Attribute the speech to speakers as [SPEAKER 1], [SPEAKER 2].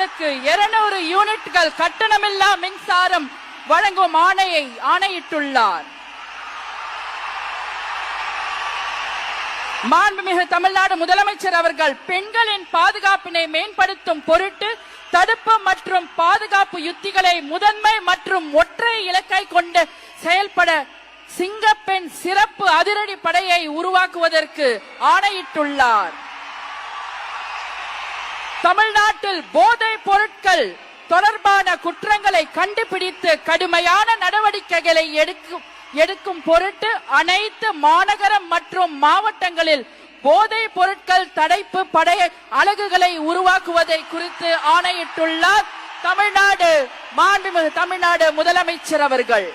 [SPEAKER 1] மாணவர்களுக்கு 200 யூனிட்கள் கட்டணமில்லா மின்சாரம் வழங்கும் ஆணையிட்டுள்ளார். மாண்புமிகு தமிழ்நாடு முதலமைச்சர் அவர்கள் பெண்களின் பாதுகாப்பினை மேம்படுத்தும் பொருட்டு தடுப்பு மற்றும் பாதுகாப்பு யுத்திகளை முதன்மை மற்றும் ஒற்றை இலக்கை கொண்டு செயல்பட சிங்கப்பெண் சிறப்பு அதிரடி படையை உருவாக்குவதற்கு ஆணையிட்டுள்ளார். தமிழ்நாட்டில் போதைப் பொருட்கள் தொடர்பான குற்றங்களை கண்டுபிடித்து கடுமையான நடவடிக்கைகளை எடுக்கும் பொருட்டு அனைத்து மாநகரம் மற்றும் மாவட்டங்களில் போதைப் பொருட்கள் தடுப்பு படை அலகுகளை உருவாக்குவதை குறித்து ஆணையிட்டுள்ளார் மாண்புமிகு தமிழ்நாடு முதலமைச்சர் அவர்கள்.